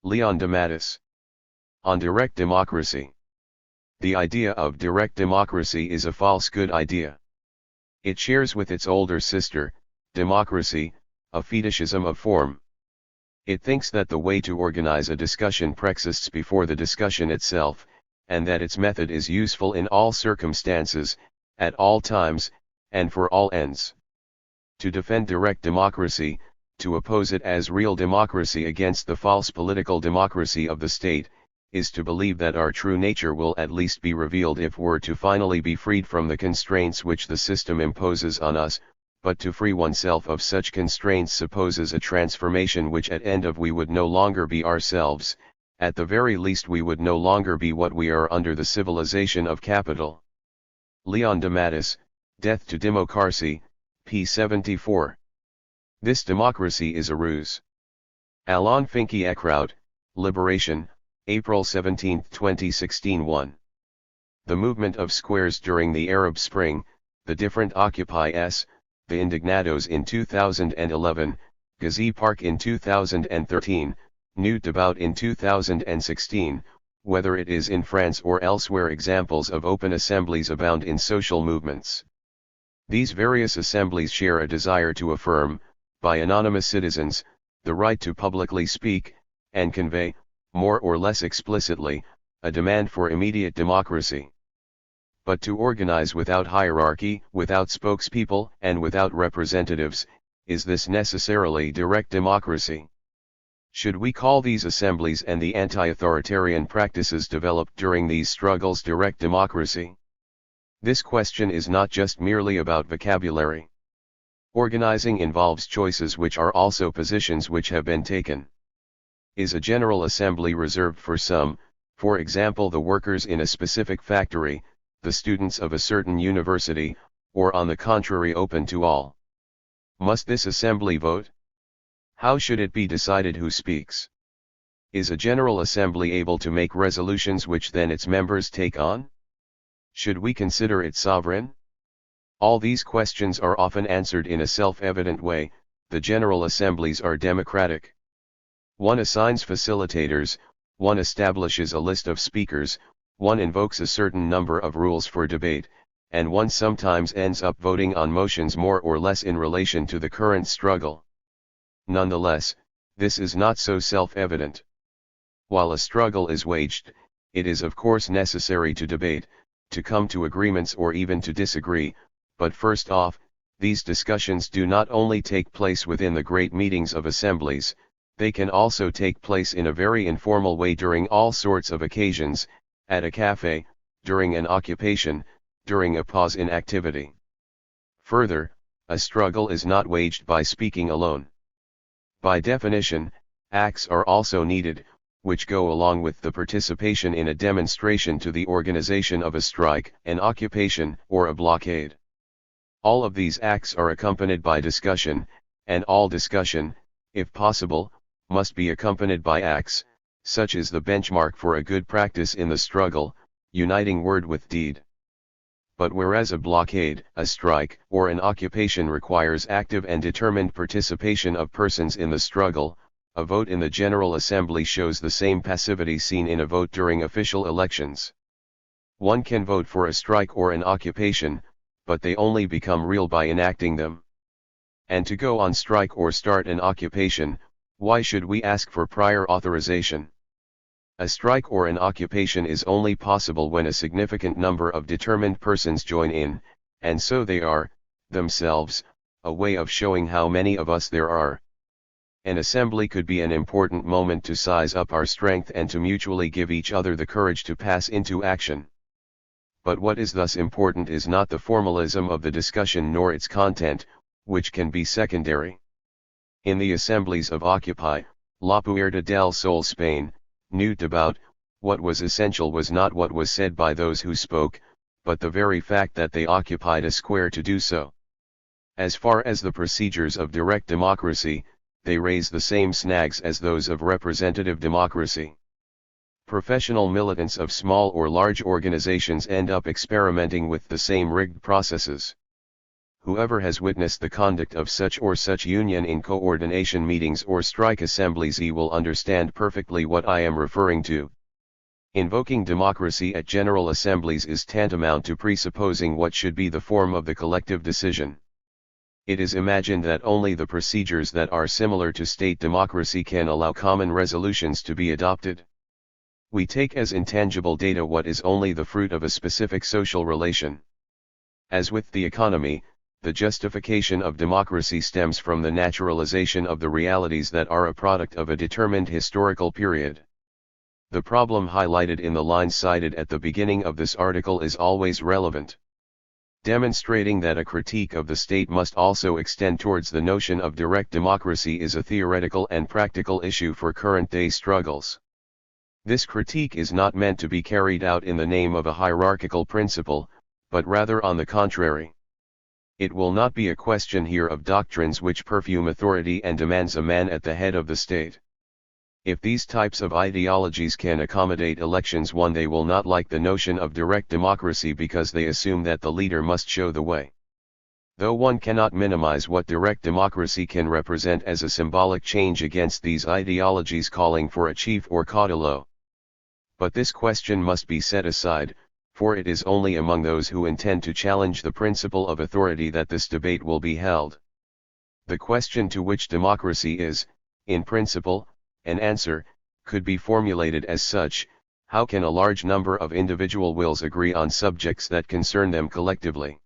Leon de Mattis. On direct democracy. The idea of direct democracy is a false good idea. It shares with its older sister, democracy, a fetishism of form. It thinks that the way to organize a discussion preexists before the discussion itself, and that its method is useful in all circumstances, at all times, and for all ends. To defend direct democracy, to oppose it as real democracy against the false political democracy of the state, is to believe that our true nature will at least be revealed if we're to finally be freed from the constraints which the system imposes on us, but to free oneself of such constraints supposes a transformation which at end of we would no longer be ourselves, at the very least we would no longer be what we are under the civilization of capital. Leon de Mattis, Death to Democracy, p. 74. This democracy is a ruse. Alain Finkielkraut, Liberation, April 17, 2016. 1. The movement of squares during the Arab Spring, the different Occupy-s, the Indignados in 2011, Gezi Park in 2013, Nuit Debout in 2016, whether it is in France or elsewhere, examples of open assemblies abound in social movements. These various assemblies share a desire to affirm, by anonymous citizens, the right to publicly speak, and convey, more or less explicitly, a demand for immediate democracy. But to organize without hierarchy, without spokespeople, and without representatives, is this necessarily direct democracy? Should we call these assemblies and the anti-authoritarian practices developed during these struggles direct democracy? This question is not just merely about vocabulary. Organizing involves choices which are also positions which have been taken. Is a general assembly reserved for some, for example the workers in a specific factory, the students of a certain university, or on the contrary open to all? Must this assembly vote? How should it be decided who speaks? Is a general assembly able to make resolutions which then its members take on? Should we consider it sovereign? All these questions are often answered in a self-evident way. The general assemblies are democratic. One assigns facilitators, one establishes a list of speakers, one invokes a certain number of rules for debate, and one sometimes ends up voting on motions more or less in relation to the current struggle. Nonetheless, this is not so self-evident. While a struggle is waged, it is of course necessary to debate, to come to agreements or even to disagree, but first off, these discussions do not only take place within the great meetings of assemblies, they can also take place in a very informal way during all sorts of occasions, at a cafe, during an occupation, during a pause in activity. Further, a struggle is not waged by speaking alone. By definition, acts are also needed, which go along with the participation in a demonstration to the organization of a strike, an occupation, or a blockade. All of these acts are accompanied by discussion, and all discussion, if possible, must be accompanied by acts. Such is the benchmark for a good practice in the struggle, uniting word with deed. But whereas a blockade, a strike, or an occupation requires active and determined participation of persons in the struggle, a vote in the General Assembly shows the same passivity seen in a vote during official elections. One can vote for a strike or an occupation, but they only become real by enacting them. And to go on strike or start an occupation, why should we ask for prior authorization? A strike or an occupation is only possible when a significant number of determined persons join in, and so they are, themselves, a way of showing how many of us there are. An assembly could be an important moment to size up our strength and to mutually give each other the courage to pass into action. But what is thus important is not the formalism of the discussion nor its content, which can be secondary. In the assemblies of Occupy, La Puerta del Sol Spain, Nuit Debout, what was essential was not what was said by those who spoke, but the very fact that they occupied a square to do so. As far as the procedures of direct democracy, they raise the same snags as those of representative democracy. Professional militants of small or large organizations end up experimenting with the same rigged processes. whoever has witnessed the conduct of such or such union in coordination meetings or strike assemblies will understand perfectly what I am referring to. Invoking democracy at general assemblies is tantamount to presupposing what should be the form of the collective decision. It is imagined that only the procedures that are similar to state democracy can allow common resolutions to be adopted. We take as intangible data what is only the fruit of a specific social relation. As with the economy, the justification of democracy stems from the naturalization of the realities that are a product of a determined historical period. The problem highlighted in the lines cited at the beginning of this article is always relevant. Demonstrating that a critique of the state must also extend towards the notion of direct democracy is a theoretical and practical issue for current-day struggles. This critique is not meant to be carried out in the name of a hierarchical principle, but rather on the contrary. It will not be a question here of doctrines which perfume authority and demands a man at the head of the state. If these types of ideologies can accommodate elections, they will not like the notion of direct democracy because they assume that the leader must show the way. Though one cannot minimize what direct democracy can represent as a symbolic change against these ideologies calling for a chief or caudillo. But this question must be set aside, for it is only among those who intend to challenge the principle of authority that this debate will be held. The question to which democracy is, in principle, an answer, could be formulated as such: how can a large number of individual wills agree on subjects that concern them collectively?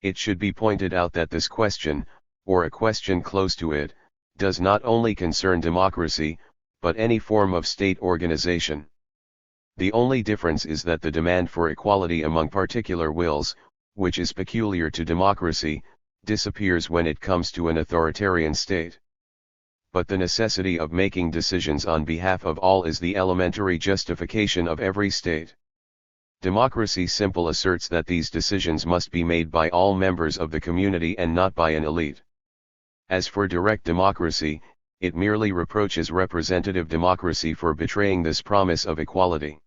It should be pointed out that this question, or a question close to it, does not only concern democracy, but any form of state organization. The only difference is that the demand for equality among particular wills, which is peculiar to democracy, disappears when it comes to an authoritarian state. But the necessity of making decisions on behalf of all is the elementary justification of every state. Democracy simply asserts that these decisions must be made by all members of the community and not by an elite. As for direct democracy, it merely reproaches representative democracy for betraying this promise of equality.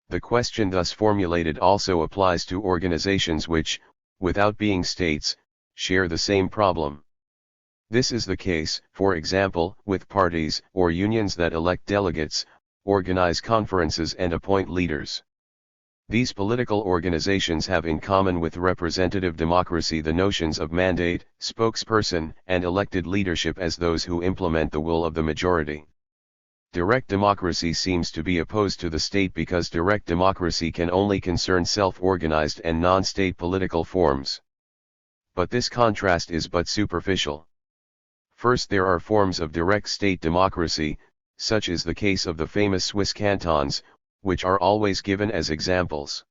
The question thus formulated also applies to organizations which, without being states, share the same problem. This is the case, for example, with parties or unions that elect delegates, organize conferences and appoint leaders. These political organizations have in common with representative democracy the notions of mandate, spokesperson, and elected leadership as those who implement the will of the majority. Direct democracy seems to be opposed to the state because direct democracy can only concern self-organized and non-state political forms. But this contrast is but superficial. First, there are forms of direct state democracy, such is the case of the famous Swiss cantons, which are always given as examples.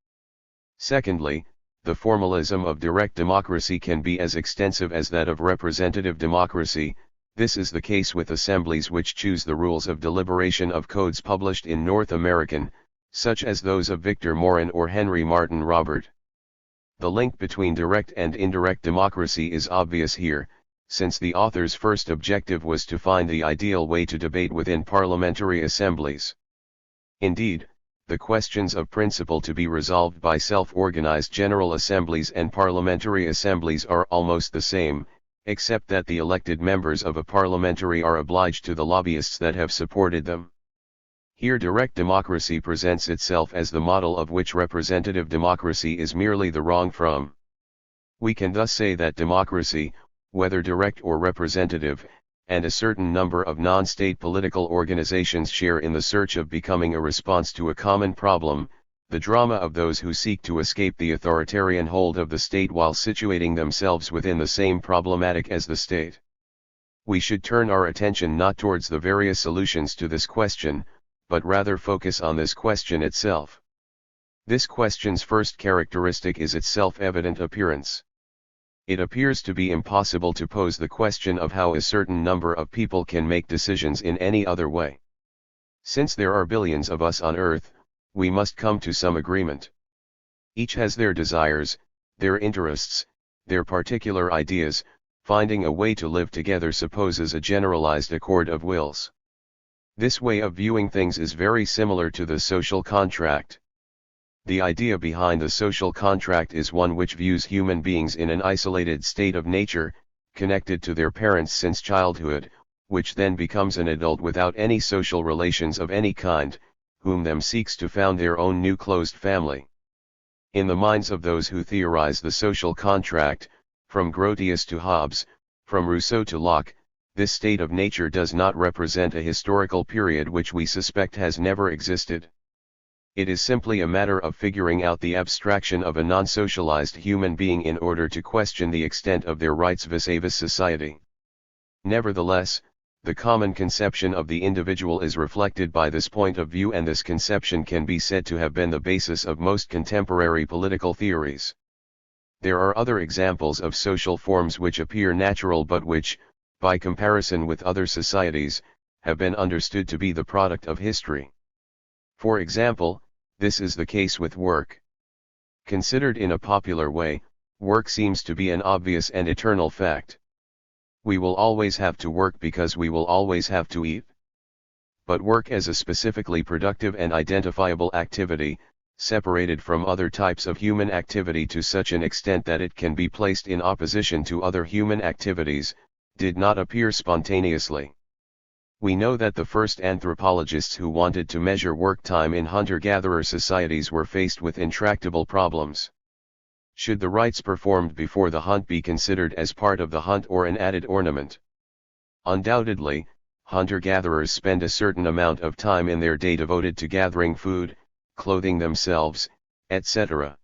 Secondly, the formalism of direct democracy can be as extensive as that of representative democracy. This is the case with assemblies which choose the rules of deliberation of codes published in North American, such as those of Victor Morin or Henry Martin Robert. The link between direct and indirect democracy is obvious here, since the author's first objective was to find the ideal way to debate within parliamentary assemblies. Indeed, the questions of principle to be resolved by self-organized general assemblies and parliamentary assemblies are almost the same, except that the elected members of a parliamentary are obliged to the lobbyists that have supported them. Here direct democracy presents itself as the model of which representative democracy is merely the wrong from. We can thus say that democracy, whether direct or representative, and a certain number of non-state political organizations share in the search of becoming a response to a common problem, the drama of those who seek to escape the authoritarian hold of the state while situating themselves within the same problematic as the state. We should turn our attention not towards the various solutions to this question, but rather focus on this question itself. This question's first characteristic is its self-evident appearance. It appears to be impossible to pose the question of how a certain number of people can make decisions in any other way. Since there are billions of us on Earth, we must come to some agreement. Each has their desires, their interests, their particular ideas. Finding a way to live together supposes a generalized accord of wills. This way of viewing things is very similar to the social contract. The idea behind the social contract is one which views human beings in an isolated state of nature, connected to their parents since childhood, which then becomes an adult without any social relations of any kind, whom then seeks to found their own new closed family. In the minds of those who theorize the social contract, from Grotius to Hobbes, from Rousseau to Locke, this state of nature does not represent a historical period which we suspect has never existed. It is simply a matter of figuring out the abstraction of a non-socialized human being in order to question the extent of their rights vis-a-vis society. Nevertheless, the common conception of the individual is reflected by this point of view, and this conception can be said to have been the basis of most contemporary political theories. There are other examples of social forms which appear natural but which, by comparison with other societies, have been understood to be the product of history. For example, this is the case with work. Considered in a popular way, work seems to be an obvious and eternal fact. We will always have to work because we will always have to eat. But work as a specifically productive and identifiable activity, separated from other types of human activity to such an extent that it can be placed in opposition to other human activities, did not appear spontaneously. We know that the first anthropologists who wanted to measure work time in hunter-gatherer societies were faced with intractable problems. Should the rites performed before the hunt be considered as part of the hunt or an added ornament? Undoubtedly, hunter-gatherers spend a certain amount of time in their day devoted to gathering food, clothing themselves, etc.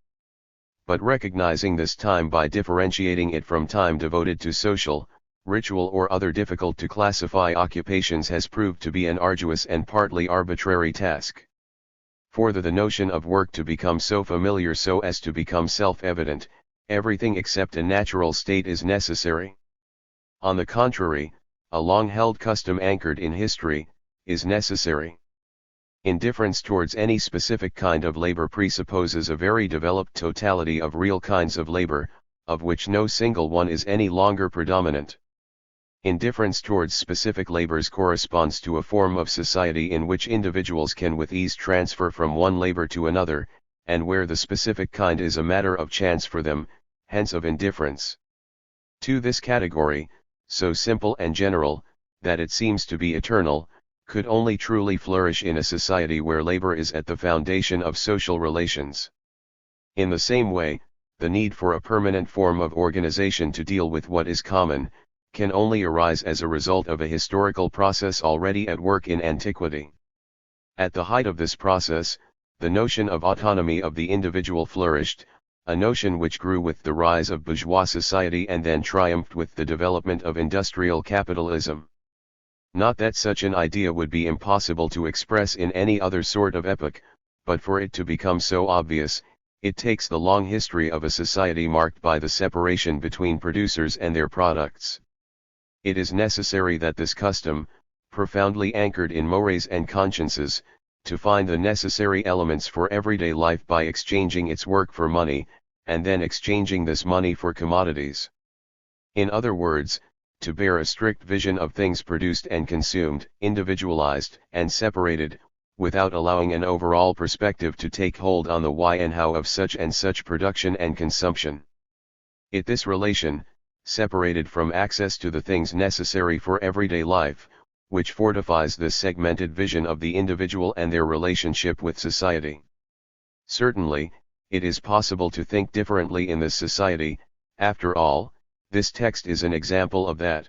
But recognizing this time by differentiating it from time devoted to social, ritual or other difficult to classify occupations has proved to be an arduous and partly arbitrary task. For the notion of work to become so familiar so as to become self-evident, everything except a natural state is necessary. On the contrary, a long-held custom anchored in history, is necessary. Indifference towards any specific kind of labor presupposes a very developed totality of real kinds of labor, of which no single one is any longer predominant. Indifference towards specific labors corresponds to a form of society in which individuals can with ease transfer from one labor to another, and where the specific kind is a matter of chance for them, hence of indifference. To this category, so simple and general, that it seems to be eternal, could only truly flourish in a society where labor is at the foundation of social relations. In the same way, the need for a permanent form of organization to deal with what is common, can only arise as a result of a historical process already at work in antiquity. At the height of this process, the notion of autonomy of the individual flourished, a notion which grew with the rise of bourgeois society and then triumphed with the development of industrial capitalism. Not that such an idea would be impossible to express in any other sort of epoch, but for it to become so obvious, it takes the long history of a society marked by the separation between producers and their products. It is necessary that this custom, profoundly anchored in mores and consciences, to find the necessary elements for everyday life by exchanging its work for money, and then exchanging this money for commodities. In other words, to bear a strict vision of things produced and consumed, individualized and separated, without allowing an overall perspective to take hold on the why and how of such and such production and consumption. This relation, separated from access to the things necessary for everyday life, which fortifies this segmented vision of the individual and their relationship with society. Certainly, it is possible to think differently in this society. After all, this text is an example of that.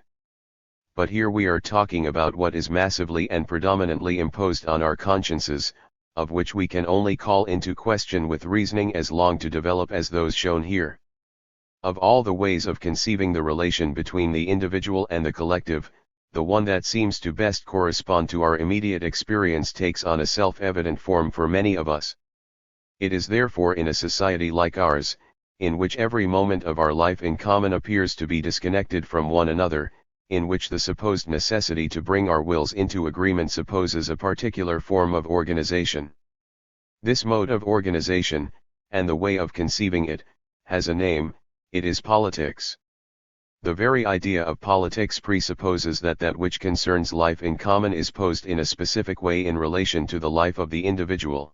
But here we are talking about what is massively and predominantly imposed on our consciences, of which we can only call into question with reasoning as long to develop as those shown here. Of all the ways of conceiving the relation between the individual and the collective, the one that seems to best correspond to our immediate experience takes on a self-evident form for many of us. It is therefore in a society like ours, in which every moment of our life in common appears to be disconnected from one another, in which the supposed necessity to bring our wills into agreement supposes a particular form of organization. This mode of organization, and the way of conceiving it, has a name. It is politics. The very idea of politics presupposes that that which concerns life in common is posed in a specific way in relation to the life of the individual.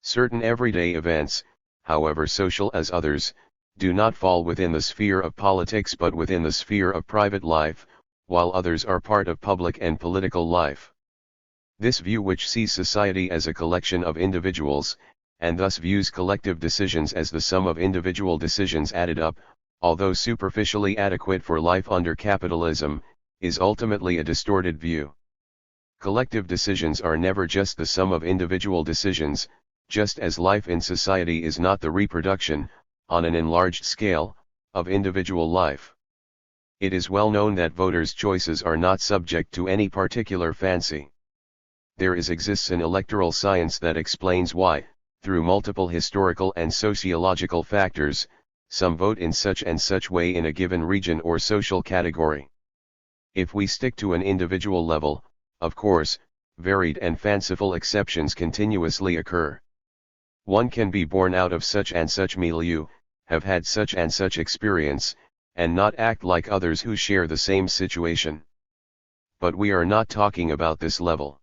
Certain everyday events, however social as others, do not fall within the sphere of politics but within the sphere of private life, while others are part of public and political life. This view, which sees society as a collection of individuals, and thus views collective decisions as the sum of individual decisions added up, although superficially adequate for life under capitalism, is ultimately a distorted view. Collective decisions are never just the sum of individual decisions, just as life in society is not the reproduction, on an enlarged scale, of individual life. It is well known that voters' choices are not subject to any particular fancy. There exists an electoral science that explains why, through multiple historical and sociological factors, some vote in such and such way in a given region or social category. If we stick to an individual level, of course, varied and fanciful exceptions continuously occur. One can be born out of such and such milieu, have had such and such experience, and not act like others who share the same situation. But we are not talking about this level.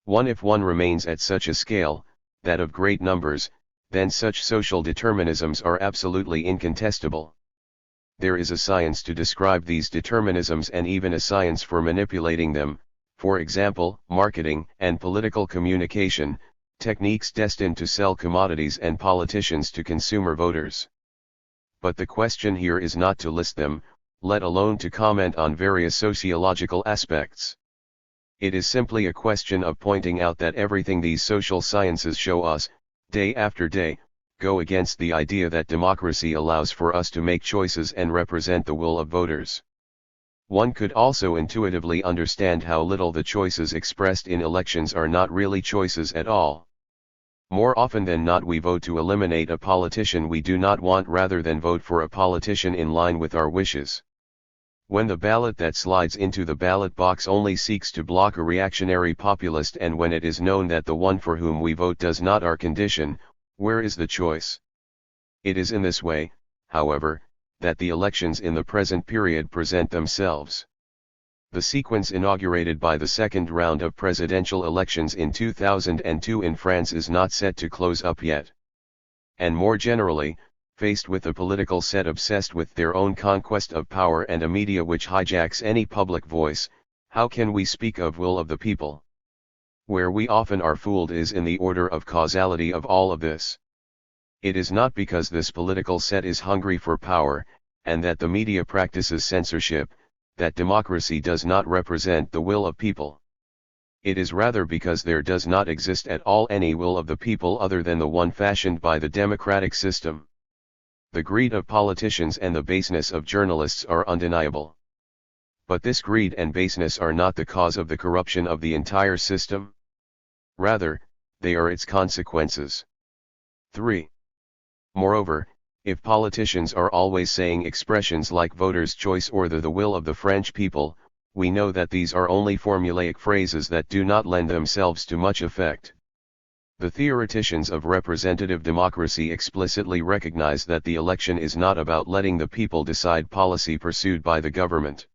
If one remains at such a scale, that of great numbers, then such social determinisms are absolutely incontestable. There is a science to describe these determinisms and even a science for manipulating them, for example, marketing and political communication, techniques destined to sell commodities and politicians to consumer voters. But the question here is not to list them, let alone to comment on various sociological aspects. It is simply a question of pointing out that everything these social sciences show us, day after day, go against the idea that democracy allows for us to make choices and represent the will of voters. One could also intuitively understand how little the choices expressed in elections are not really choices at all. More often than not we vote to eliminate a politician we do not want rather than vote for a politician in line with our wishes. When the ballot that slides into the ballot box only seeks to block a reactionary populist, and when it is known that the one for whom we vote does not our condition, where is the choice? It is in this way, however, that the elections in the present period present themselves. The sequence inaugurated by the second round of presidential elections in 2002 in France is not set to close up yet. And more generally, faced with a political set obsessed with their own conquest of power and a media which hijacks any public voice, how can we speak of will of the people? Where we often are fooled is in the order of causality of all of this. It is not because this political set is hungry for power, and that the media practices censorship, that democracy does not represent the will of people. It is rather because there does not exist at all any will of the people other than the one fashioned by the democratic system. The greed of politicians and the baseness of journalists are undeniable. But this greed and baseness are not the cause of the corruption of the entire system. Rather, they are its consequences. 3. Moreover, if politicians are always saying expressions like voters' choice or the will of the French people, we know that these are only formulaic phrases that do not lend themselves to much effect. The theoreticians of representative democracy explicitly recognize that the election is not about letting the people decide policy pursued by the government.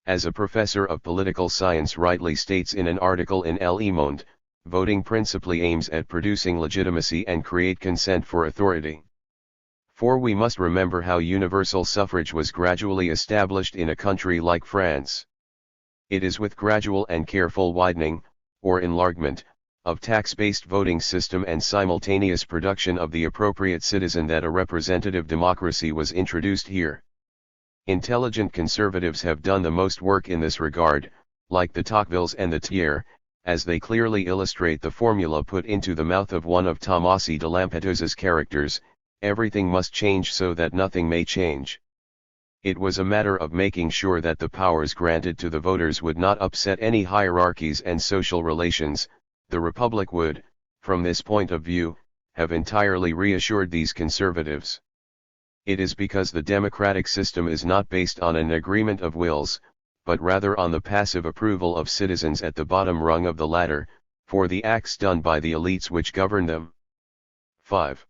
As a professor of political science rightly states in an article in Le Monde, voting principally aims at producing legitimacy and create consent for authority. For we must remember how universal suffrage was gradually established in a country like France. It is with gradual and careful widening, or enlargement, of tax-based voting system and simultaneous production of the appropriate citizen that a representative democracy was introduced here. Intelligent conservatives have done the most work in this regard, like the Tocquevilles and the Thiers, as they clearly illustrate the formula put into the mouth of one of Tomasi de Lampedusa's characters: everything must change so that nothing may change. It was a matter of making sure that the powers granted to the voters would not upset any hierarchies and social relations. The Republic would, from this point of view, have entirely reassured these conservatives. It is because the democratic system is not based on an agreement of wills, but rather on the passive approval of citizens at the bottom rung of the ladder, for the acts done by the elites which govern them. 5.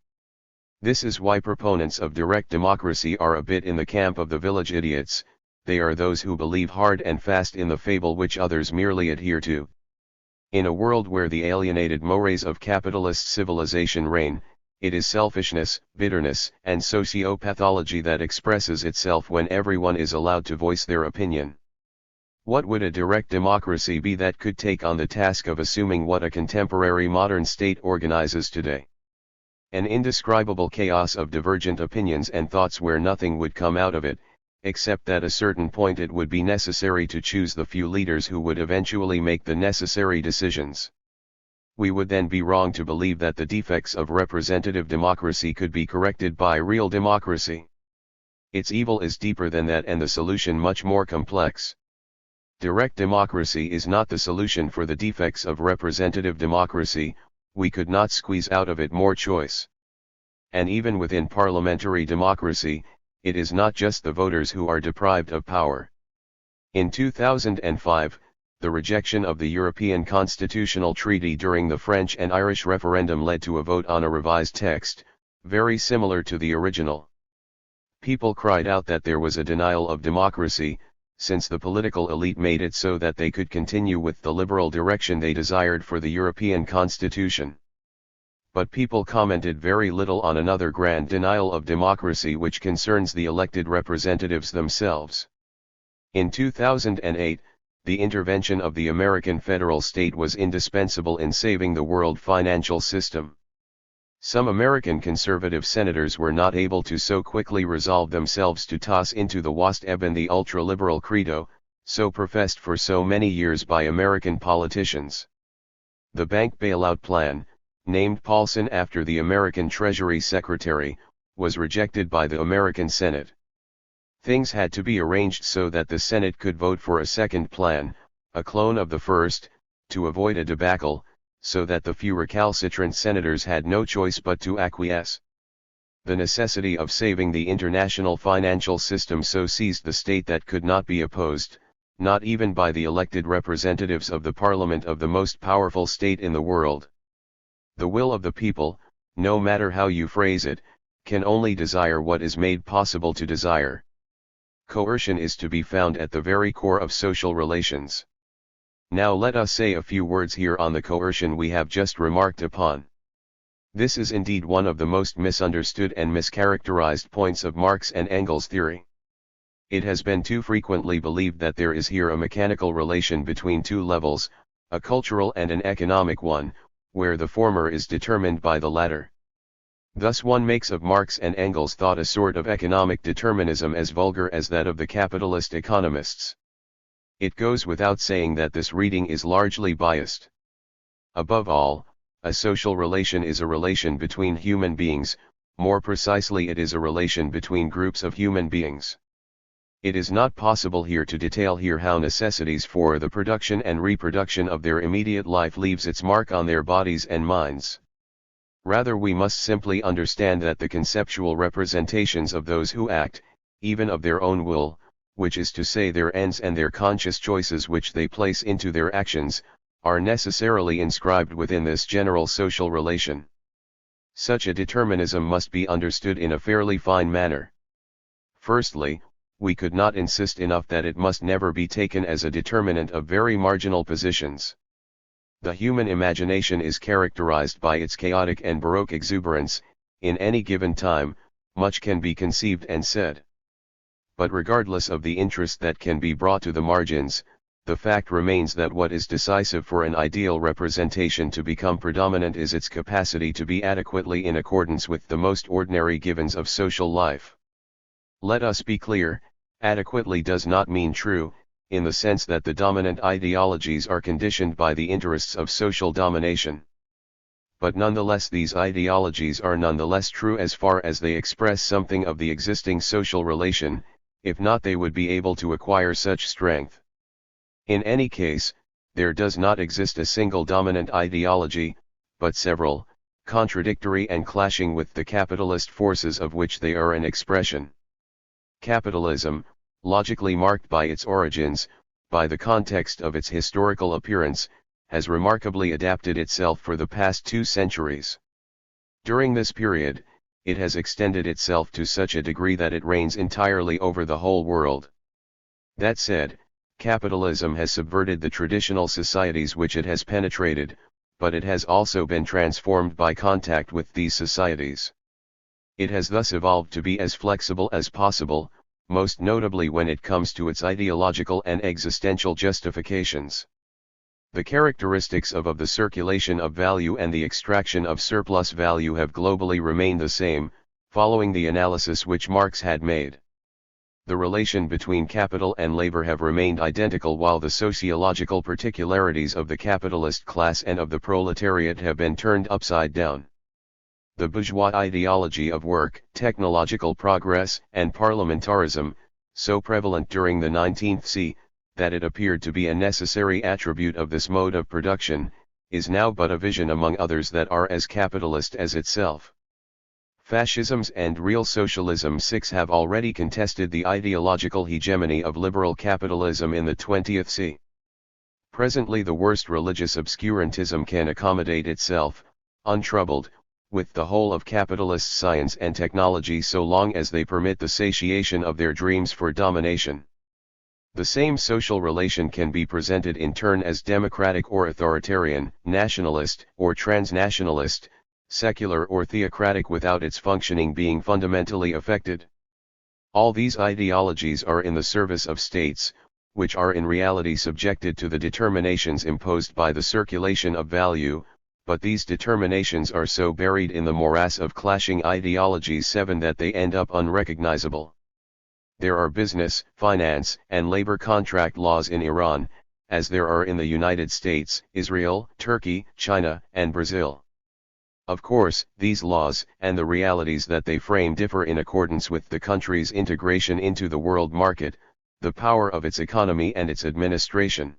This is why proponents of direct democracy are a bit in the camp of the village idiots. They are those who believe hard and fast in the fable which others merely adhere to. In a world where the alienated mores of capitalist civilization reign, it is selfishness, bitterness, and sociopathology that expresses itself when everyone is allowed to voice their opinion. What would a direct democracy be that could take on the task of assuming what a contemporary modern state organizes today? An indescribable chaos of divergent opinions and thoughts where nothing would come out of it, except that at a certain point it would be necessary to choose the few leaders who would eventually make the necessary decisions. We would then be wrong to believe that the defects of representative democracy could be corrected by real democracy. Its evil is deeper than that and the solution much more complex. Direct democracy is not the solution for the defects of representative democracy. We could not squeeze out of it more choice. And even within parliamentary democracy, it is not just the voters who are deprived of power. In 2005, the rejection of the European Constitutional Treaty during the French and Irish referendum led to a vote on a revised text, very similar to the original. People cried out that there was a denial of democracy, since the political elite made it so that they could continue with the liberal direction they desired for the European Constitution. But people commented very little on another grand denial of democracy which concerns the elected representatives themselves. In 2008, the intervention of the American federal state was indispensable in saving the world financial system. Some American conservative senators were not able to so quickly resolve themselves to toss into the wasp and the ultra-liberal credo, so professed for so many years by American politicians. The bank bailout plan, named Paulson after the American Treasury Secretary, was rejected by the American Senate. Things had to be arranged so that the Senate could vote for a second plan, a clone of the first, to avoid a debacle, so that the few recalcitrant senators had no choice but to acquiesce. The necessity of saving the international financial system so seized the state that could not be opposed, not even by the elected representatives of the parliament of the most powerful state in the world. The will of the people, no matter how you phrase it, can only desire what is made possible to desire. Coercion is to be found at the very core of social relations. Now let us say a few words here on the coercion we have just remarked upon. This is indeed one of the most misunderstood and mischaracterized points of Marx and Engels' theory. It has been too frequently believed that there is here a mechanical relation between two levels, a cultural and an economic one, where the former is determined by the latter. Thus one makes of Marx and Engels' thought a sort of economic determinism as vulgar as that of the capitalist economists. It goes without saying that this reading is largely biased. Above all, a social relation is a relation between human beings, more precisely it is a relation between groups of human beings. It is not possible here to detail here how necessities for the production and reproduction of their immediate life leaves its mark on their bodies and minds. Rather we must simply understand that the conceptual representations of those who act, even of their own will, which is to say their ends and their conscious choices which they place into their actions, are necessarily inscribed within this general social relation. Such a determinism must be understood in a fairly fine manner. Firstly, we could not insist enough that it must never be taken as a determinant of very marginal positions. The human imagination is characterized by its chaotic and baroque exuberance. In any given time, much can be conceived and said. But regardless of the interest that can be brought to the margins, the fact remains that what is decisive for an ideal representation to become predominant is its capacity to be adequately in accordance with the most ordinary givens of social life. Let us be clear, adequately does not mean true, in the sense that the dominant ideologies are conditioned by the interests of social domination. But nonetheless these ideologies are nonetheless true as far as they express something of the existing social relation. If not, they would be able to acquire such strength. In any case, there does not exist a single dominant ideology, but several, contradictory and clashing with the capitalist forces of which they are an expression. Capitalism, logically marked by its origins, by the context of its historical appearance, has remarkably adapted itself for the past 2 centuries. During this period, it has extended itself to such a degree that it reigns entirely over the whole world. That said, capitalism has subverted the traditional societies which it has penetrated, but it has also been transformed by contact with these societies. It has thus evolved to be as flexible as possible, most notably when it comes to its ideological and existential justifications. The characteristics of the circulation of value and the extraction of surplus value have globally remained the same, following the analysis which Marx had made. The relation between capital and labor have remained identical, while the sociological particularities of the capitalist class and of the proletariat have been turned upside down. The bourgeois ideology of work, technological progress, and parliamentarism, so prevalent during the 19th century, that it appeared to be a necessary attribute of this mode of production, is now but a vision among others that are as capitalist as itself. Fascisms and real socialism 6 have already contested the ideological hegemony of liberal capitalism in the 20th century. Presently the worst religious obscurantism can accommodate itself, untroubled, with the whole of capitalist science and technology so long as they permit the satiation of their dreams for domination. The same social relation can be presented in turn as democratic or authoritarian, nationalist or transnationalist, secular or theocratic, without its functioning being fundamentally affected. All these ideologies are in the service of states, which are in reality subjected to the determinations imposed by the circulation of value, but these determinations are so buried in the morass of clashing ideologies 7 that they end up unrecognizable. There are business, finance, and labor contract laws in Iran, as there are in the United States, Israel, Turkey, China, and Brazil. Of course, these laws and the realities that they frame differ in accordance with the country's integration into the world market, the power of its economy and its administration.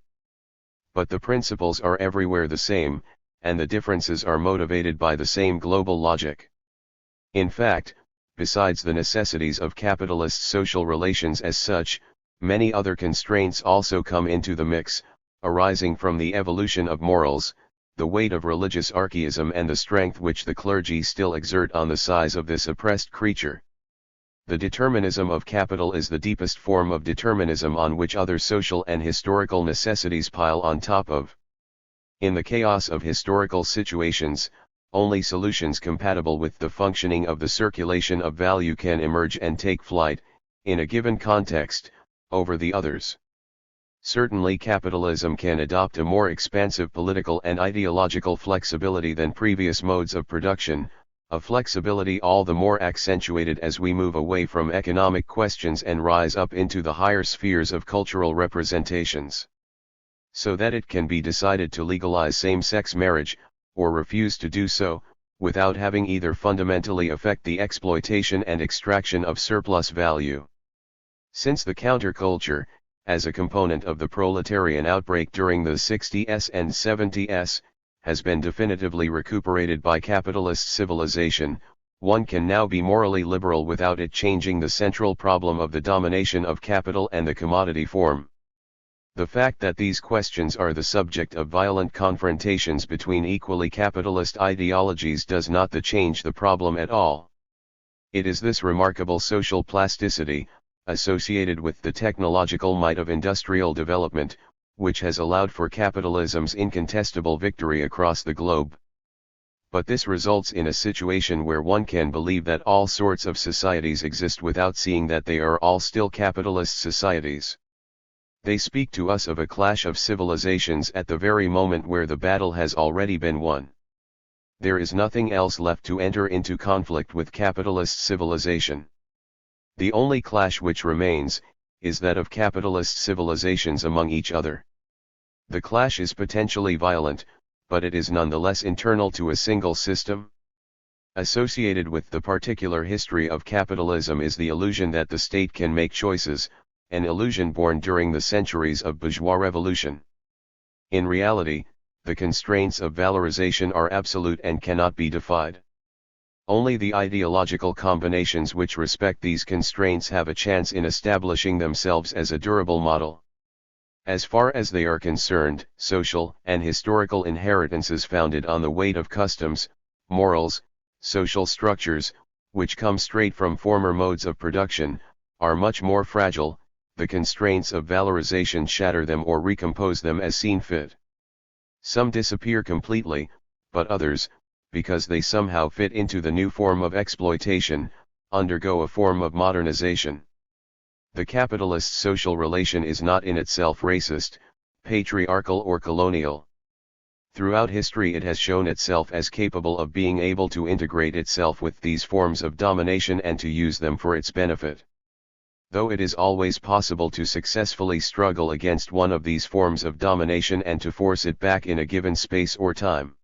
But the principles are everywhere the same, and the differences are motivated by the same global logic. In fact, besides the necessities of capitalist social relations as such, many other constraints also come into the mix, arising from the evolution of morals, the weight of religious archaism, and the strength which the clergy still exert on the size of this oppressed creature. The determinism of capital is the deepest form of determinism on which other social and historical necessities pile on top of. In the chaos of historical situations, only solutions compatible with the functioning of the circulation of value can emerge and take flight, in a given context, over the others. Certainly capitalism can adopt a more expansive political and ideological flexibility than previous modes of production, a flexibility all the more accentuated as we move away from economic questions and rise up into the higher spheres of cultural representations. So that it can be decided to legalize same-sex marriage, or refuse to do so, without having either fundamentally affect the exploitation and extraction of surplus value. Since the counterculture, as a component of the proletarian outbreak during the 60s and 70s, has been definitively recuperated by capitalist civilization, one can now be morally liberal without it changing the central problem of the domination of capital and the commodity form. The fact that these questions are the subject of violent confrontations between equally capitalist ideologies does not change the problem at all. It is this remarkable social plasticity, associated with the technological might of industrial development, which has allowed for capitalism's incontestable victory across the globe. But this results in a situation where one can believe that all sorts of societies exist without seeing that they are all still capitalist societies. They speak to us of a clash of civilizations at the very moment where the battle has already been won. There is nothing else left to enter into conflict with capitalist civilization. The only clash which remains, is that of capitalist civilizations among each other. The clash is potentially violent, but it is nonetheless internal to a single system. Associated with the particular history of capitalism is the illusion that the state can make choices, an illusion born during the centuries of bourgeois revolution. In reality, the constraints of valorization are absolute and cannot be defied. Only the ideological combinations which respect these constraints have a chance in establishing themselves as a durable model. As far as they are concerned, social and historical inheritances founded on the weight of customs, morals, social structures, which come straight from former modes of production, are much more fragile, the constraints of valorization shatter them or recompose them as seen fit. Some disappear completely, but others, because they somehow fit into the new form of exploitation, undergo a form of modernization. The capitalist social relation is not in itself racist, patriarchal or colonial. Throughout history it has shown itself as capable of being able to integrate itself with these forms of domination and to use them for its benefit. Though it is always possible to successfully struggle against one of these forms of domination and to force it back in a given space or time.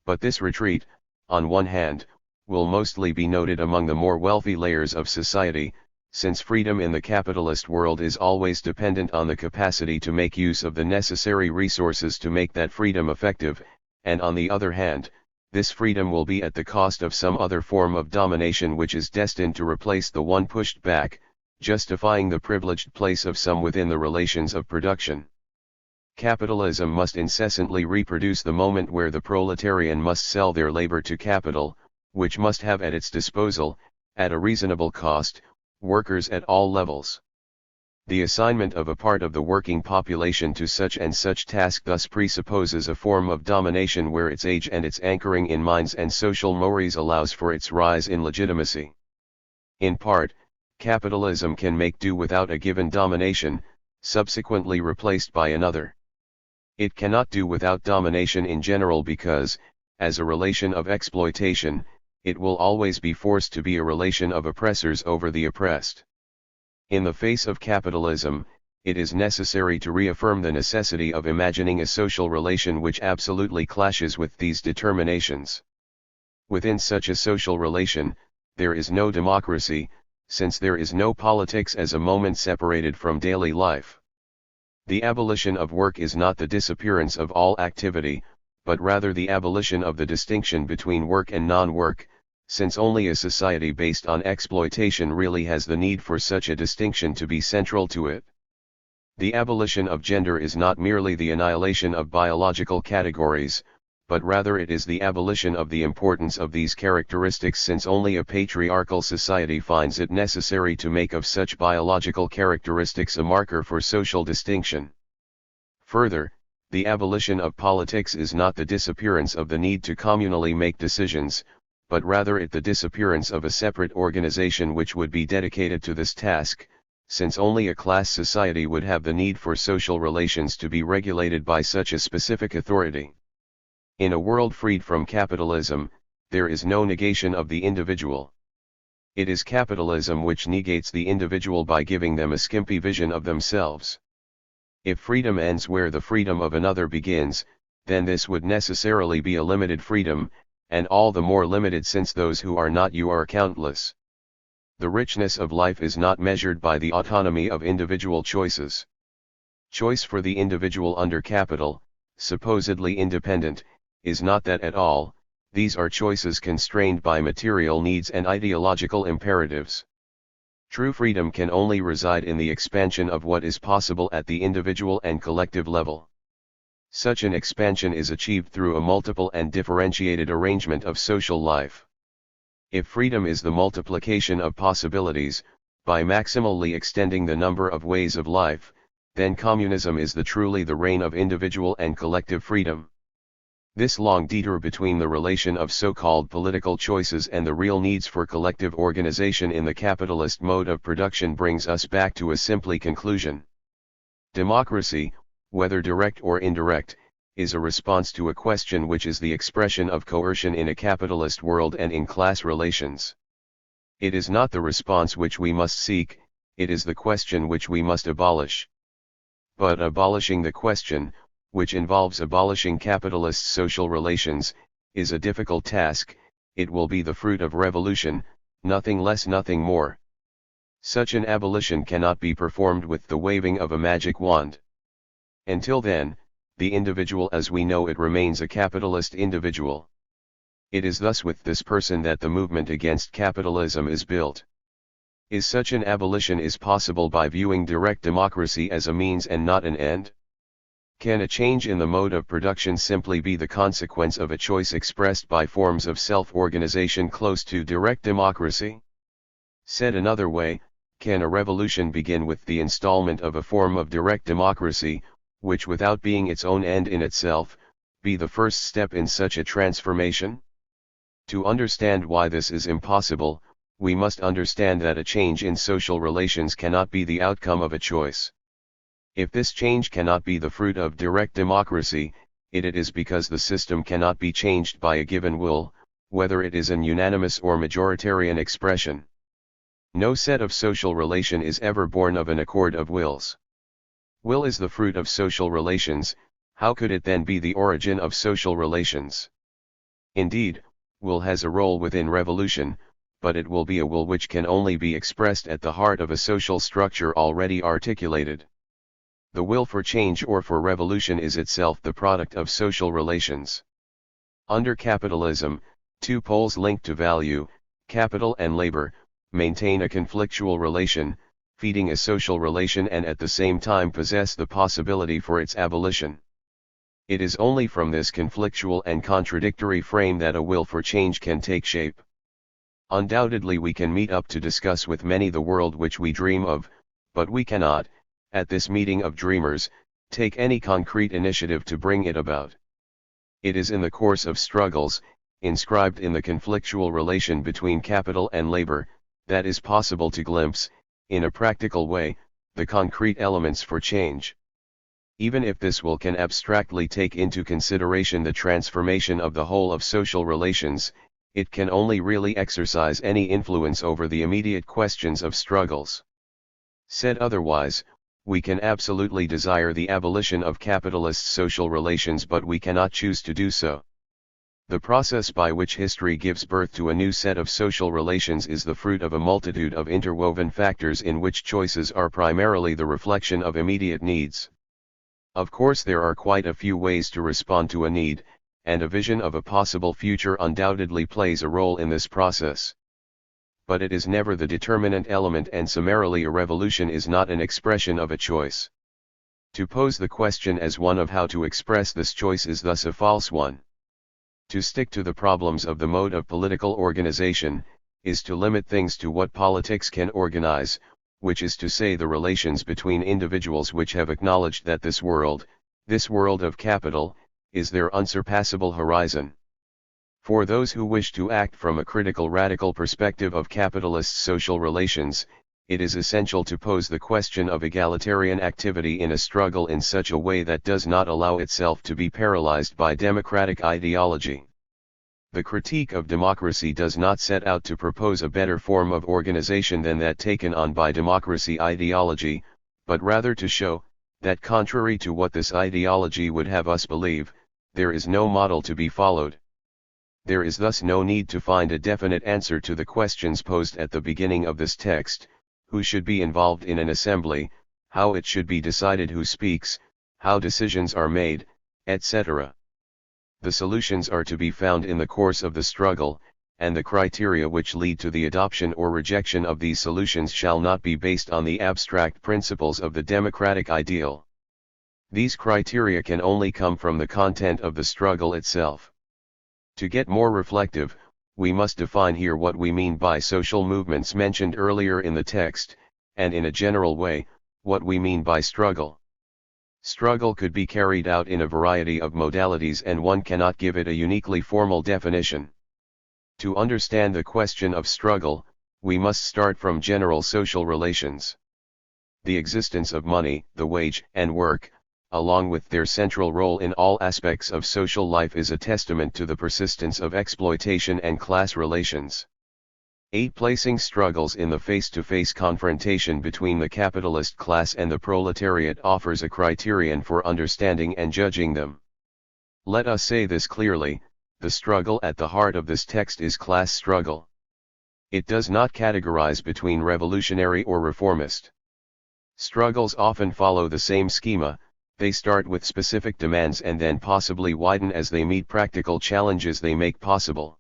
But this retreat, on one hand, will mostly be noted among the more wealthy layers of society, since freedom in the capitalist world is always dependent on the capacity to make use of the necessary resources to make that freedom effective, and on the other hand, this freedom will be at the cost of some other form of domination which is destined to replace the one pushed back, justifying the privileged place of some within the relations of production. Capitalism must incessantly reproduce the moment where the proletarian must sell their labor to capital, which must have at its disposal, at a reasonable cost, workers at all levels. The assignment of a part of the working population to such and such task thus presupposes a form of domination where its age and its anchoring in minds and social mores allows for its rise in legitimacy. In part, capitalism can make do without a given domination, subsequently replaced by another. It cannot do without domination in general because, as a relation of exploitation, it will always be forced to be a relation of oppressors over the oppressed. In the face of capitalism, it is necessary to reaffirm the necessity of imagining a social relation which absolutely clashes with these determinations. Within such a social relation, there is no democracy, since there is no politics as a moment separated from daily life. The abolition of work is not the disappearance of all activity, but rather the abolition of the distinction between work and non-work, since only a society based on exploitation really has the need for such a distinction to be central to it. The abolition of gender is not merely the annihilation of biological categories, but rather it is the abolition of the importance of these characteristics since only a patriarchal society finds it necessary to make of such biological characteristics a marker for social distinction. Further, the abolition of politics is not the disappearance of the need to communally make decisions, but rather the disappearance of a separate organization which would be dedicated to this task, since only a class society would have the need for social relations to be regulated by such a specific authority. In a world freed from capitalism, there is no negation of the individual. It is capitalism which negates the individual by giving them a skimpy vision of themselves. If freedom ends where the freedom of another begins, then this would necessarily be a limited freedom, and all the more limited since those who are not you are countless. The richness of life is not measured by the autonomy of individual choices. Choice for the individual under capital, supposedly independent, is not that at all. These are choices constrained by material needs and ideological imperatives. True freedom can only reside in the expansion of what is possible at the individual and collective level. Such an expansion is achieved through a multiple and differentiated arrangement of social life. If freedom is the multiplication of possibilities, by maximally extending the number of ways of life, then communism is truly the reign of individual and collective freedom. This long detour between the relation of so-called political choices and the real needs for collective organization in the capitalist mode of production brings us back to a simple conclusion. Democracy, whether direct or indirect, is a response to a question which is the expression of coercion in a capitalist world and in class relations. It is not the response which we must seek, it is the question which we must abolish. But abolishing the question, which involves abolishing capitalist social relations, is a difficult task. It will be the fruit of revolution, nothing less, nothing more. Such an abolition cannot be performed with the waving of a magic wand. Until then, the individual as we know it remains a capitalist individual. It is thus with this person that the movement against capitalism is built. Is such an abolition is possible by viewing direct democracy as a means and not an end? Can a change in the mode of production simply be the consequence of a choice expressed by forms of self-organization close to direct democracy? Said another way, Can a revolution begin with the installment of a form of direct democracy, which without being its own end in itself, be the first step in such a transformation? To understand why this is impossible, we must understand that a change in social relations cannot be the outcome of a choice. If this change cannot be the fruit of direct democracy, it is because the system cannot be changed by a given will, whether it is an unanimous or majoritarian expression. No set of social relation is ever born of an accord of wills. Will is the fruit of social relations, how could it then be the origin of social relations? Indeed, will has a role within revolution, but it will be a will which can only be expressed at the heart of a social structure already articulated. The will for change or for revolution is itself the product of social relations. Under capitalism, two poles linked to value, capital and labor, maintain a conflictual relation, feeding a social relation and at the same time possess the possibility for its abolition. It is only from this conflictual and contradictory frame that a will for change can take shape. Undoubtedly we can meet up to discuss with many the world which we dream of, but we cannot, at this meeting of dreamers, take any concrete initiative to bring it about. It is in the course of struggles, inscribed in the conflictual relation between capital and labor, that is possible to glimpse, in a practical way, the concrete elements for change. Even if this will can abstractly take into consideration the transformation of the whole of social relations, it can only really exercise any influence over the immediate questions of struggles. Said otherwise, we can absolutely desire the abolition of capitalist social relations, but we cannot choose to do so. The process by which history gives birth to a new set of social relations is the fruit of a multitude of interwoven factors in which choices are primarily the reflection of immediate needs. Of course there are quite a few ways to respond to a need, and a vision of a possible future undoubtedly plays a role in this process. But it is never the determinant element, and summarily a revolution is not an expression of a choice. To pose the question as one of how to express this choice is thus a false one. To stick to the problems of the mode of political organization, is to limit things to what politics can organize, which is to say the relations between individuals which have acknowledged that this world of capital, is their unsurpassable horizon. For those who wish to act from a critical radical perspective of capitalist social relations, it is essential to pose the question of egalitarian activity in a struggle in such a way that does not allow itself to be paralyzed by democratic ideology. The critique of democracy does not set out to propose a better form of organization than that taken on by democracy ideology, but rather to show, that contrary to what this ideology would have us believe, there is no model to be followed. There is thus no need to find a definite answer to the questions posed at the beginning of this text: who should be involved in an assembly, how it should be decided who speaks, how decisions are made, etc. The solutions are to be found in the course of the struggle, and the criteria which lead to the adoption or rejection of these solutions shall not be based on the abstract principles of the democratic ideal. These criteria can only come from the content of the struggle itself. To get more reflective, we must define here what we mean by social movements mentioned earlier in the text, and in a general way, what we mean by struggle. Struggle could be carried out in a variety of modalities, and one cannot give it a uniquely formal definition. To understand the question of struggle, we must start from general social relations. The existence of money, the wage, and work, along with their central role in all aspects of social life, is a testament to the persistence of exploitation and class relations. 8. Placing struggles in the face-to-face confrontation between the capitalist class and the proletariat offers a criterion for understanding and judging them. Let us say this clearly: the struggle at the heart of this text is class struggle. It does not categorize between revolutionary or reformist. Struggles often follow the same schema: they start with specific demands and then possibly widen as they meet practical challenges they make possible.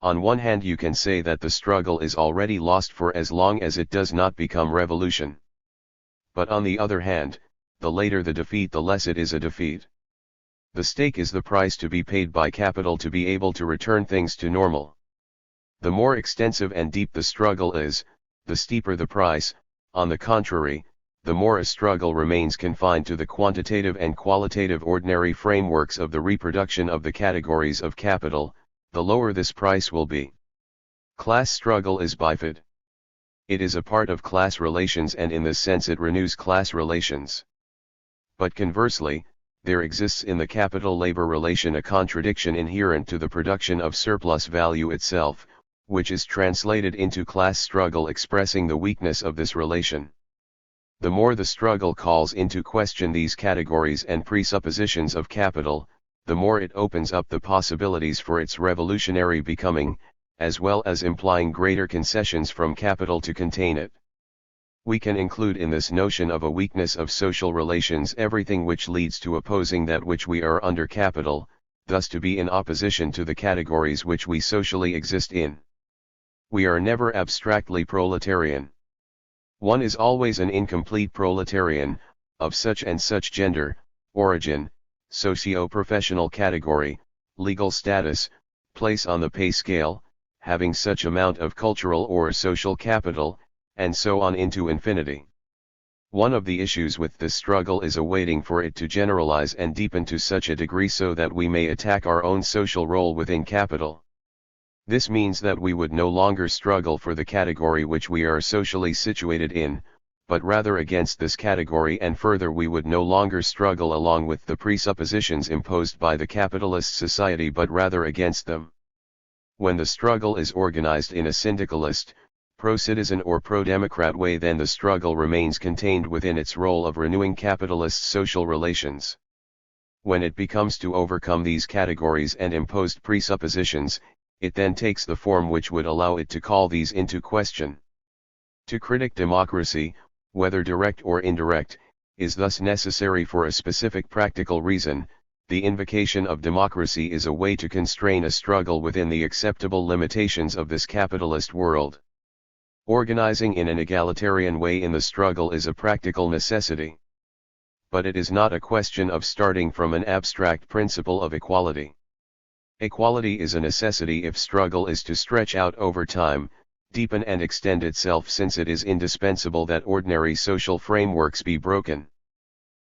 On one hand, you can say that the struggle is already lost for as long as it does not become revolution. But on the other hand, the later the defeat, the less it is a defeat. The stake is the price to be paid by capital to be able to return things to normal. The more extensive and deep the struggle is, the steeper the price. On the contrary, the more a struggle remains confined to the quantitative and qualitative ordinary frameworks of the reproduction of the categories of capital, the lower this price will be. Class struggle is bifid. It is a part of class relations, and in this sense it renews class relations. But conversely, there exists in the capital-labor relation a contradiction inherent to the production of surplus value itself, which is translated into class struggle, expressing the weakness of this relation. The more the struggle calls into question these categories and presuppositions of capital, the more it opens up the possibilities for its revolutionary becoming, as well as implying greater concessions from capital to contain it. We can include in this notion of a weakness of social relations everything which leads to opposing that which we are under capital, thus to be in opposition to the categories which we socially exist in. We are never abstractly proletarian. One is always an incomplete proletarian, of such and such gender, origin, socio-professional category, legal status, place on the pay scale, having such amount of cultural or social capital, and so on into infinity. One of the issues with this struggle is awaiting for it to generalize and deepen to such a degree so that we may attack our own social role within capital. This means that we would no longer struggle for the category which we are socially situated in, but rather against this category, and further we would no longer struggle along with the presuppositions imposed by the capitalist society, but rather against them. When the struggle is organized in a syndicalist, pro-citizen or pro-democrat way, then the struggle remains contained within its role of renewing capitalist social relations. When it becomes to overcome these categories and imposed presuppositions, it then takes the form which would allow it to call these into question. To critic democracy, whether direct or indirect, is thus necessary for a specific practical reason. The invocation of democracy is a way to constrain a struggle within the acceptable limitations of this capitalist world. Organizing in an egalitarian way in the struggle is a practical necessity. But it is not a question of starting from an abstract principle of equality. Equality is a necessity if struggle is to stretch out over time, deepen and extend itself, since it is indispensable that ordinary social frameworks be broken.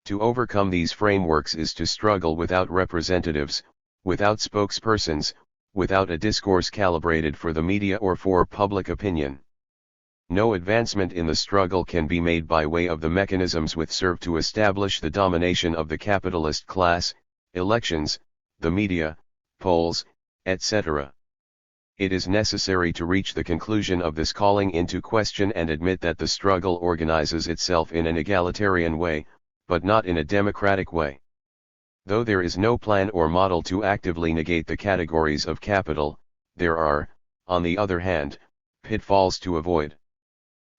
To overcome these frameworks is to struggle without representatives, without spokespersons, without a discourse calibrated for the media or for public opinion. No advancement in the struggle can be made by way of the mechanisms which serve to establish the domination of the capitalist class, elections, the media, polls, etc. It is necessary to reach the conclusion of this calling into question and admit that the struggle organizes itself in an egalitarian way, but not in a democratic way. Though there is no plan or model to actively negate the categories of capital, there are, on the other hand, pitfalls to avoid.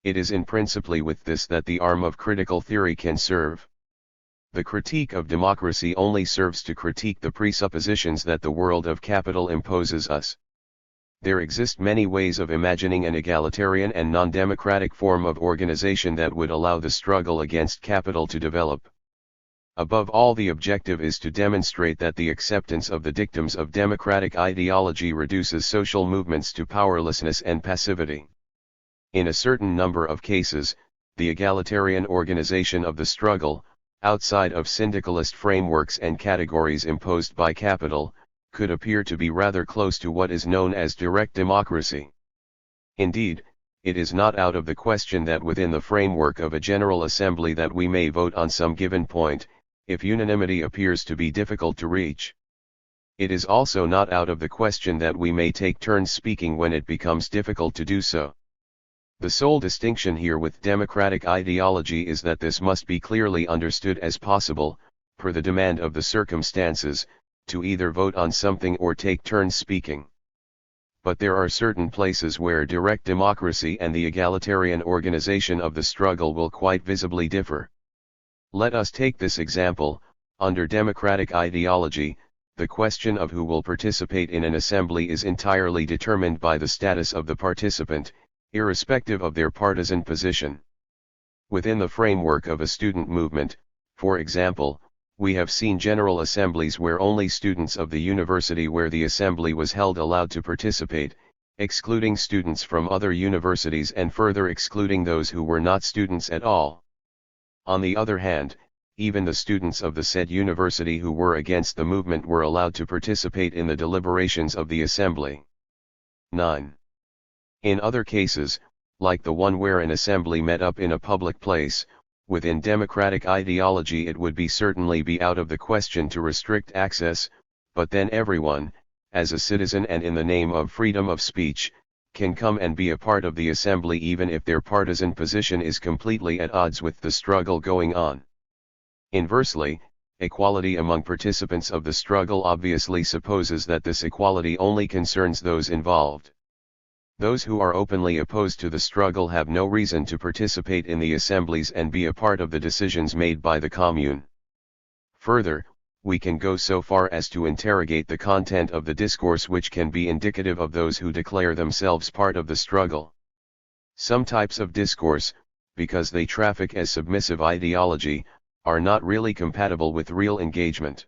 It is in principally with this that the arm of critical theory can serve. The critique of democracy only serves to critique the presuppositions that the world of capital imposes us. There exist many ways of imagining an egalitarian and non-democratic form of organization that would allow the struggle against capital to develop. Above all, the objective is to demonstrate that the acceptance of the dictums of democratic ideology reduces social movements to powerlessness and passivity. In a certain number of cases, the egalitarian organization of the struggle, outside of syndicalist frameworks and categories imposed by capital, could appear to be rather close to what is known as direct democracy. Indeed, it is not out of the question that within the framework of a General Assembly that we may vote on some given point, if unanimity appears to be difficult to reach. It is also not out of the question that we may take turns speaking when it becomes difficult to do so. The sole distinction here with democratic ideology is that this must be clearly understood as possible, per the demand of the circumstances, to either vote on something or take turns speaking. But there are certain places where direct democracy and the egalitarian organization of the struggle will quite visibly differ. Let us take this example. Under democratic ideology, the question of who will participate in an assembly is entirely determined by the status of the participant, irrespective of their partisan position. Within the framework of a student movement, for example, we have seen general assemblies where only students of the university where the assembly was held allowed to participate, excluding students from other universities and further excluding those who were not students at all. On the other hand, even the students of the said university who were against the movement were allowed to participate in the deliberations of the assembly. 9. In other cases, like the one where an assembly met up in a public place, within democratic ideology it would certainly be out of the question to restrict access, but then everyone, as a citizen and in the name of freedom of speech, can come and be a part of the assembly even if their partisan position is completely at odds with the struggle going on. Inversely, equality among participants of the struggle obviously supposes that this equality only concerns those involved. Those who are openly opposed to the struggle have no reason to participate in the assemblies and be a part of the decisions made by the commune. Further, we can go so far as to interrogate the content of the discourse which can be indicative of those who declare themselves part of the struggle. Some types of discourse, because they traffic as submissive ideology, are not really compatible with real engagement.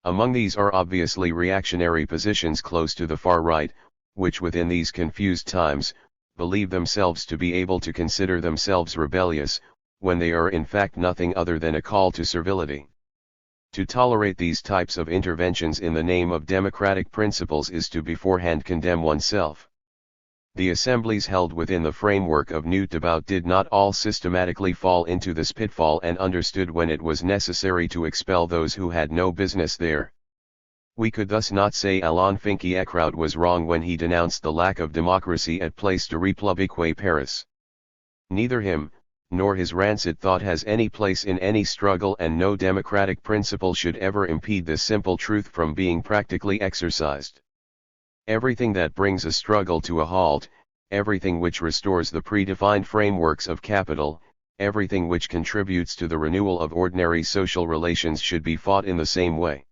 Among these are obviously reactionary positions close to the far right, which within these confused times, believe themselves to be able to consider themselves rebellious, when they are in fact nothing other than a call to servility. To tolerate these types of interventions in the name of democratic principles is to beforehand condemn oneself. The assemblies held within the framework of Nuit Debout did not all systematically fall into this pitfall and understood when it was necessary to expel those who had no business there. We could thus not say Alain Finkielkraut was wrong when he denounced the lack of democracy at Place de République Paris. Neither him, nor his rancid thought has any place in any struggle, and no democratic principle should ever impede this simple truth from being practically exercised. Everything that brings a struggle to a halt, everything which restores the predefined frameworks of capital, everything which contributes to the renewal of ordinary social relations should be fought in the same way.